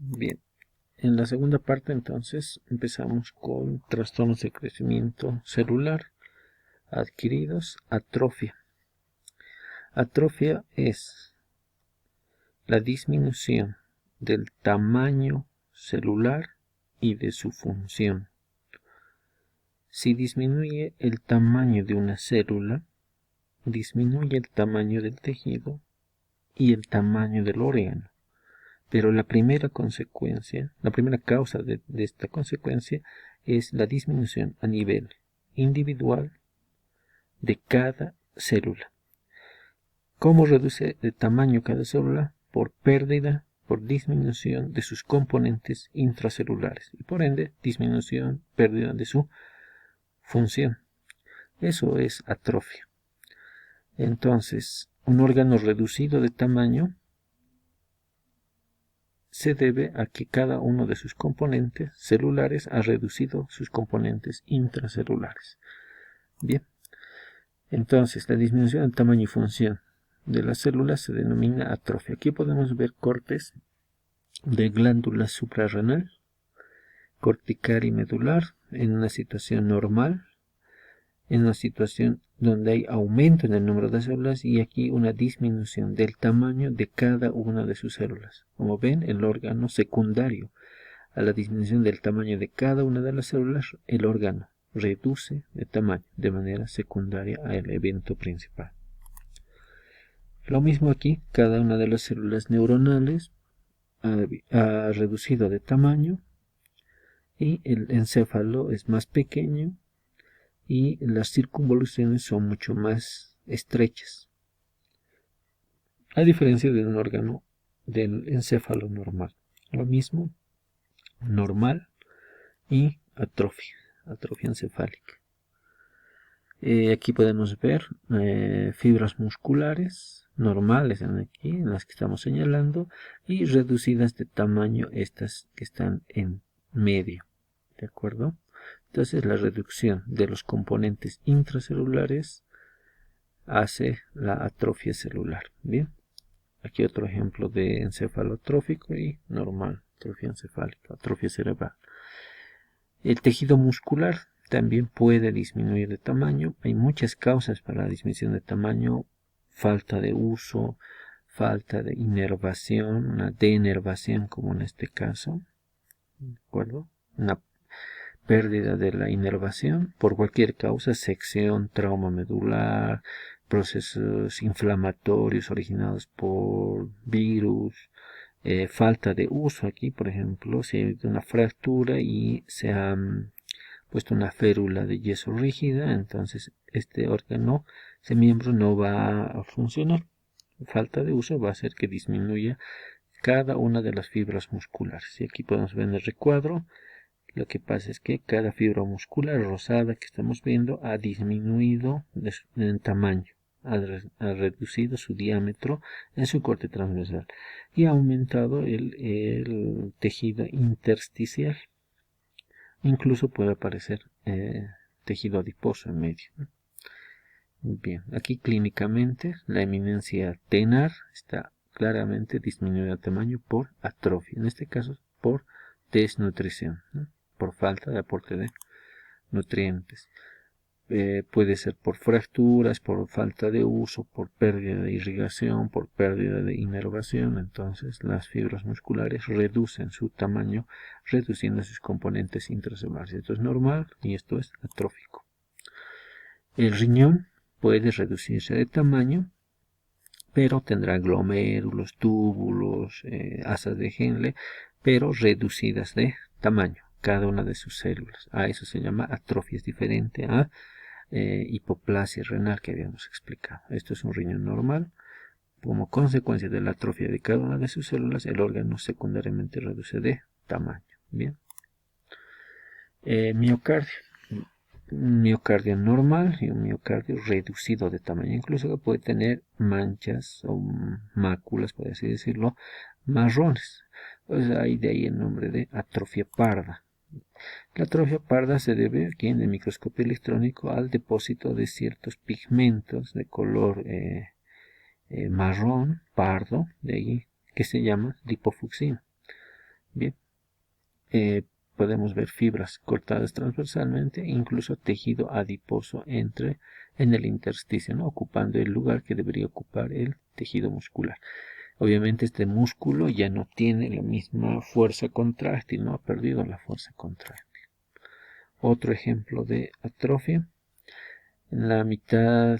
Bien, en la segunda parte entonces empezamos con trastornos de crecimiento celular adquiridos, atrofia. Atrofia es la disminución del tamaño celular y de su función. Si disminuye el tamaño de una célula, disminuye el tamaño del tejido y el tamaño del órgano. Pero la primera consecuencia, la primera causa de esta consecuencia es la disminución a nivel individual de cada célula. ¿Cómo reduce de tamaño cada célula? Por pérdida, por disminución de sus componentes intracelulares y por ende disminución, pérdida de su función. Eso es atrofia. Entonces, un órgano reducido de tamaño se debe a que cada uno de sus componentes celulares ha reducido sus componentes intracelulares. Bien, entonces la disminución del tamaño y función de las células se denomina atrofia. Aquí podemos ver cortes de glándula suprarrenal, cortical y medular en una situación normal, en una situación donde hay aumento en el número de células y aquí una disminución del tamaño de cada una de sus células. Como ven, el órgano secundario a la disminución del tamaño de cada una de las células, el órgano reduce de tamaño de manera secundaria al evento principal. Lo mismo aquí, cada una de las células neuronales ha reducido de tamaño y el encéfalo es más pequeño y las circunvoluciones son mucho más estrechas, a diferencia de un órgano del encéfalo normal. Lo mismo, normal y atrofia encefálica. Aquí podemos ver fibras musculares normales en las que estamos señalando y reducidas de tamaño estas que están en medio, ¿de acuerdo? Entonces la reducción de los componentes intracelulares hace la atrofia celular. Bien, aquí otro ejemplo de encéfalo atrófico y normal, atrofia encefálica, atrofia cerebral. El tejido muscular también puede disminuir de tamaño. Hay muchas causas para la disminución de tamaño: falta de uso, falta de inervación, una denervación como en este caso, ¿de acuerdo? Una pérdida de la inervación por cualquier causa, sección, trauma medular, procesos inflamatorios originados por virus, falta de uso aquí, por ejemplo, si hay una fractura y se ha puesto una férula de yeso rígida, entonces este órgano, ese miembro no va a funcionar. Falta de uso va a hacer que disminuya cada una de las fibras musculares. Y aquí podemos ver en el recuadro, lo que pasa es que cada fibra muscular rosada que estamos viendo ha disminuido en tamaño, ha reducido su diámetro en su corte transversal y ha aumentado el tejido intersticial. Incluso puede aparecer tejido adiposo en medio. Bien, aquí clínicamente la eminencia tenar está claramente disminuida de tamaño por atrofia, en este caso por desnutrición, ¿no? Por falta de aporte de nutrientes. Puede ser por fracturas, por falta de uso, por pérdida de irrigación, por pérdida de inervación. Entonces las fibras musculares reducen su tamaño, reduciendo sus componentes intracelulares. Esto es normal y esto es atrófico. El riñón puede reducirse de tamaño, pero tendrá glomérulos, túbulos, asas de Henle, pero reducidas de tamaño, cada una de sus células. A eso se llama atrofia, es diferente a hipoplasia renal que habíamos explicado. Esto es un riñón normal. Como consecuencia de la atrofia de cada una de sus células, el órgano secundariamente reduce de tamaño. Bien. Miocardio. Un miocardio normal y un miocardio reducido de tamaño. Incluso puede tener manchas o máculas, por así decirlo, marrones. Pues hay de ahí el nombre de atrofia parda. La atrofia parda se debe aquí en el microscopio electrónico al depósito de ciertos pigmentos de color marrón, pardo, de ahí que se llama lipofucsina. Bien, podemos ver fibras cortadas transversalmente, incluso tejido adiposo en el intersticio, ¿no? Ocupando el lugar que debería ocupar el tejido muscular. Obviamente este músculo ya no tiene la misma fuerza contráctil, no ha perdido la fuerza contráctil. Otro ejemplo de atrofia. En la mitad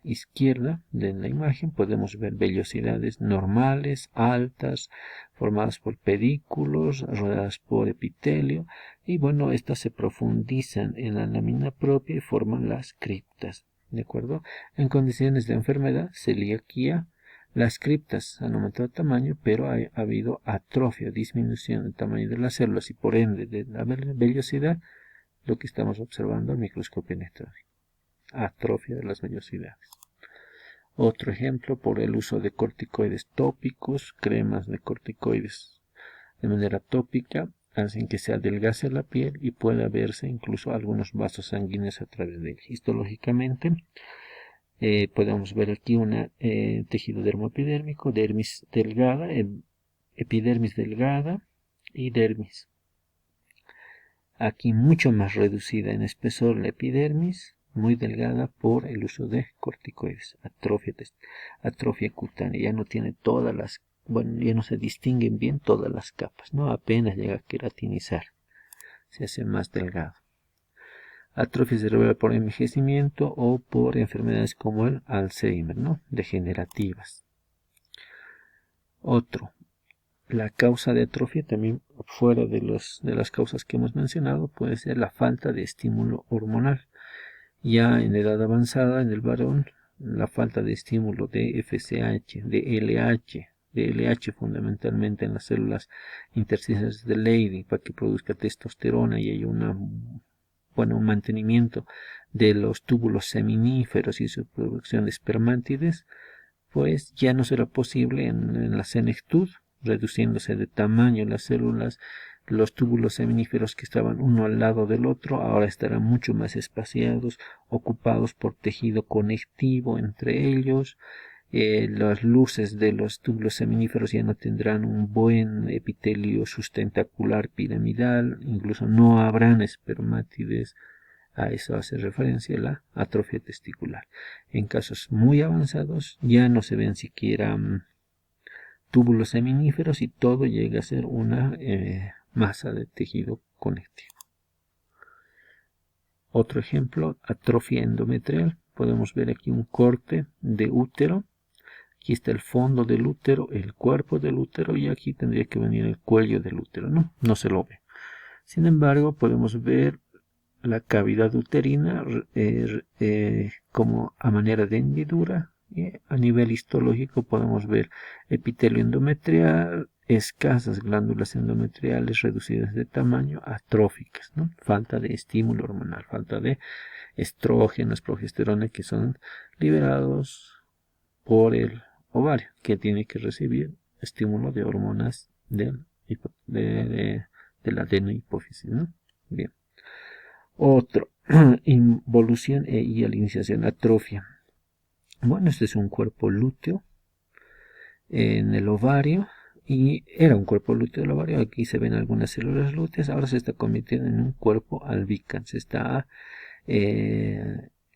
izquierda de la imagen podemos ver vellosidades normales, altas, formadas por pedículos, rodeadas por epitelio, y bueno, estas se profundizan en la lámina propia y forman las criptas, ¿de acuerdo? En condiciones de enfermedad, celiaquía, las criptas han aumentado de tamaño, pero ha habido atrofia, disminución del tamaño de las células y por ende de la vellosidad, lo que estamos observando al microscopio electrónico, atrofia de las vellosidades. Otro ejemplo, por el uso de corticoides tópicos, cremas de corticoides de manera tópica hacen que se adelgace la piel y pueda verse incluso algunos vasos sanguíneos a través de él. Histológicamente podemos ver aquí un tejido dermoepidérmico, dermis delgada, epidermis delgada y dermis. Aquí mucho más reducida en espesor la epidermis, muy delgada por el uso de corticoides, atrofia cutánea, ya no tiene todas las, bueno, ya no se distinguen bien todas las capas, ¿no? Apenas llega a queratinizar, se hace más delgado. Atrofia cerebral por envejecimiento o por enfermedades como el Alzheimer, ¿no? Degenerativas. Otro. La causa de atrofia, también fuera de las causas que hemos mencionado, puede ser la falta de estímulo hormonal. Ya en edad avanzada, en el varón, la falta de estímulo de FSH, de LH fundamentalmente en las células intersticiales de Leydig para que produzca testosterona y haya un mantenimiento de los túbulos seminíferos y su producción de espermátides, pues ya no será posible en la senectud, reduciéndose de tamaño las células. Los túbulos seminíferos que estaban uno al lado del otro ahora estarán mucho más espaciados, ocupados por tejido conectivo entre ellos. Las luces de los túbulos seminíferos ya no tendrán un buen epitelio sustentacular piramidal, incluso no habrán espermátides. A eso hace referencia la atrofia testicular. En casos muy avanzados ya no se ven siquiera túbulos seminíferos y todo llega a ser una masa de tejido conectivo. Otro ejemplo, atrofia endometrial. Podemos ver aquí un corte de útero. Aquí está el fondo del útero, el cuerpo del útero y aquí tendría que venir el cuello del útero, ¿no? No se lo ve. Sin embargo, podemos ver la cavidad uterina como a manera de hendidura. A nivel histológico podemos ver epitelio endometrial, escasas glándulas endometriales reducidas de tamaño, atróficas, ¿no? Falta de estímulo hormonal, falta de estrógenos, progesterona que son liberados por el ovario, que tiene que recibir estímulo de hormonas de la adenohipófisis, ¿no? Bien. Otro, involución e hialinización, atrofia. Bueno, este es un cuerpo lúteo en el ovario y era un cuerpo lúteo del ovario. Aquí se ven algunas células lúteas, ahora se está convirtiendo en un cuerpo albicans. Está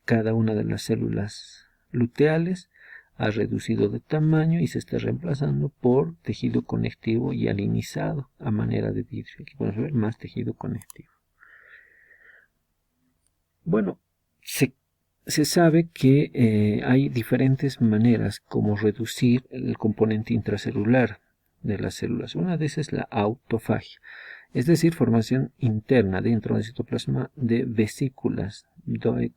cada una de las células luteales ha reducido de tamaño y se está reemplazando por tejido conectivo hialinizado a manera de vidrio. Aquí podemos ver más tejido conectivo. Bueno, se sabe que hay diferentes maneras como reducir el componente intracelular de las células. Una de esas es la autofagia, es decir, formación interna dentro del citoplasma de vesículas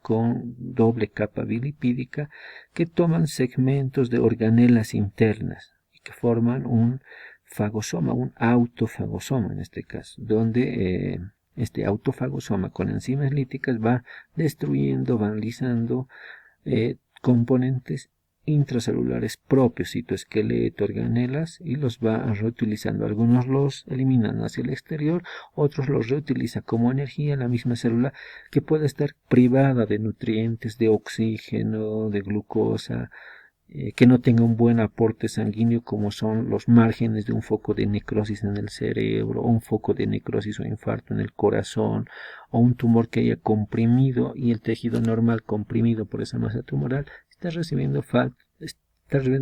con doble capa bilipídica que toman segmentos de organelas internas y que forman un fagosoma, un autofagosoma en este caso, donde este autofagosoma con enzimas líticas va destruyendo, va lisando componentes intracelulares propios, citoesqueleto, organelas, y los va reutilizando. Algunos los eliminan hacia el exterior, otros los reutiliza como energía en la misma célula que puede estar privada de nutrientes, de oxígeno, de glucosa, que no tenga un buen aporte sanguíneo, como son los márgenes de un foco de necrosis en el cerebro, o un foco de necrosis o infarto en el corazón, o un tumor que haya comprimido y el tejido normal comprimido por esa masa tumoral está recibiendo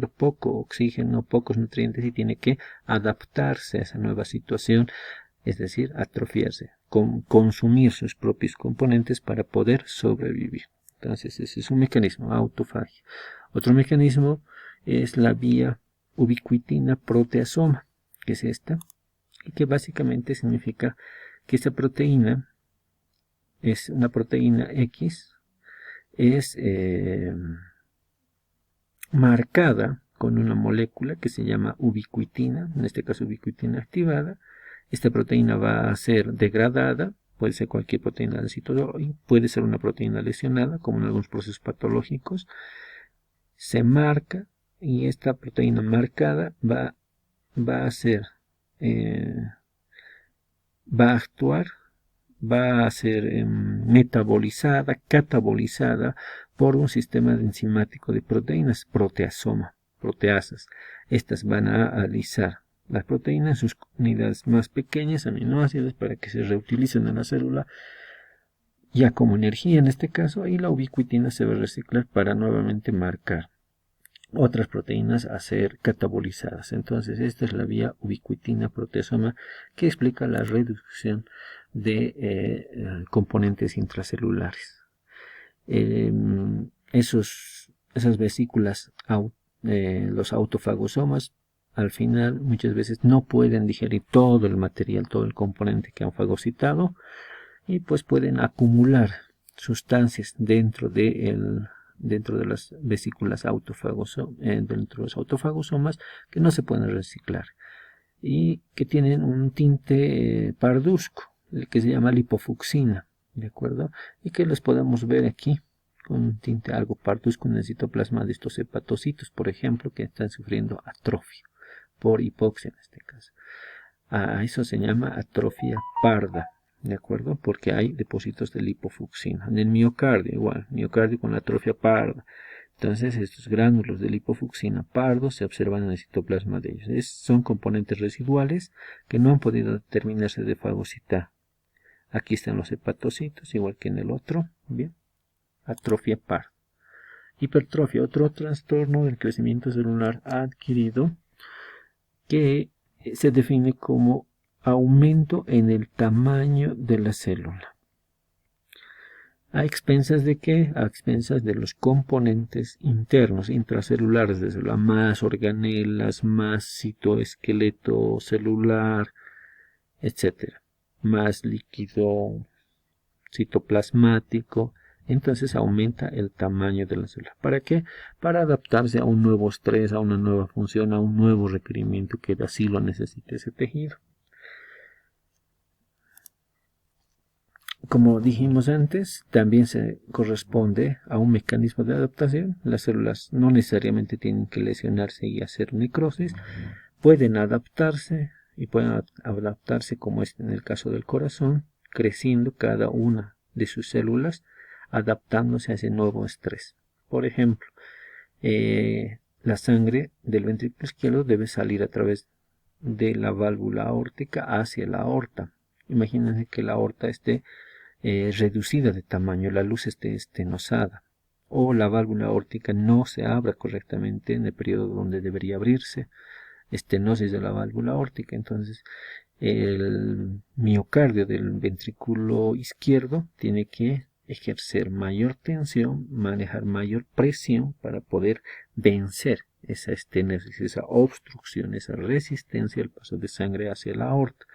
poco oxígeno, pocos nutrientes y tiene que adaptarse a esa nueva situación, es decir, atrofiarse, consumir sus propios componentes para poder sobrevivir. Entonces ese es un mecanismo, autofagia. Otro mecanismo es la vía ubiquitina proteasoma, que es esta, y que básicamente significa que esta proteína es una proteína X, es marcada con una molécula que se llama ubiquitina, en este caso ubiquitina activada. Esta proteína va a ser degradada, puede ser cualquier proteína del citosol, puede ser una proteína lesionada, como en algunos procesos patológicos. Se marca y esta proteína marcada va a actuar, va a ser metabolizada, catabolizada por un sistema enzimático de proteínas, proteasas. Estas van a alisar las proteínas en sus unidades más pequeñas, aminoácidos, para que se reutilicen en la célula ya como energía en este caso, y la ubiquitina se va a reciclar para nuevamente marcar otras proteínas a ser catabolizadas. Entonces esta es la vía ubiquitina proteasoma que explica la reducción de componentes intracelulares. Esas vesículas, los autofagosomas, al final muchas veces no pueden digerir todo el material, todo el componente que han fagocitado, y pues pueden acumular sustancias dentro de las vesículas dentro de los autofagosomas, que no se pueden reciclar y que tienen un tinte parduzco, el que se llama lipofucsina, ¿de acuerdo? Y que los podemos ver aquí con un tinte algo parduzco en el citoplasma de estos hepatocitos, por ejemplo, que están sufriendo atrofia por hipoxia en este caso. A eso se llama atrofia parda, ¿de acuerdo? Porque hay depósitos de lipofucsina. En el miocardio igual, miocardio con atrofia parda. Entonces estos gránulos de lipofucsina pardo se observan en el citoplasma de ellos. Son componentes residuales que no han podido determinarse de fagocitar. Aquí están los hepatocitos, igual que en el otro. Bien, atrofia parda. Hipertrofia, otro trastorno del crecimiento celular adquirido que se define como aumento en el tamaño de la célula. ¿A expensas de qué? A expensas de los componentes internos, intracelulares de célula, más organelas, más citoesqueleto celular, etc. Más líquido citoplasmático. Entonces aumenta el tamaño de la célula. ¿Para qué? Para adaptarse a un nuevo estrés, a una nueva función, a un nuevo requerimiento que así lo necesite ese tejido. Como dijimos antes, también se corresponde a un mecanismo de adaptación. Las células no necesariamente tienen que lesionarse y hacer necrosis. Pueden adaptarse y pueden adaptarse, como es en el caso del corazón, creciendo cada una de sus células, adaptándose a ese nuevo estrés. Por ejemplo, la sangre del ventrículo izquierdo debe salir a través de la válvula aórtica hacia la aorta. Imagínense que la aorta esté reducida de tamaño, la luz esté estenosada, o la válvula aórtica no se abra correctamente en el periodo donde debería abrirse, estenosis de la válvula aórtica. Entonces el miocardio del ventrículo izquierdo tiene que ejercer mayor tensión, manejar mayor presión para poder vencer esa estenosis, esa obstrucción, esa resistencia al paso de sangre hacia la aorta.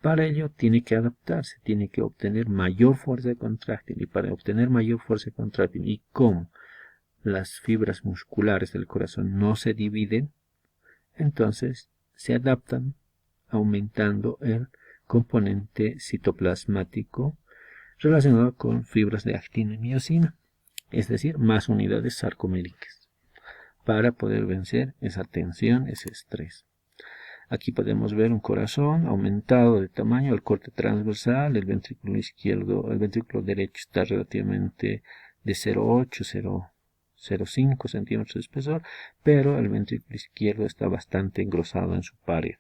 Para ello tiene que adaptarse, tiene que obtener mayor fuerza contráctil, y para obtener mayor fuerza contráctil, y como las fibras musculares del corazón no se dividen, entonces se adaptan aumentando el componente citoplasmático relacionado con fibras de actina y miosina, es decir, más unidades sarcoméricas, para poder vencer esa tensión, ese estrés. Aquí podemos ver un corazón aumentado de tamaño, el corte transversal, el ventrículo izquierdo, el ventrículo derecho está relativamente de 0,8, 0,5 centímetros de espesor, pero el ventrículo izquierdo está bastante engrosado en su pared.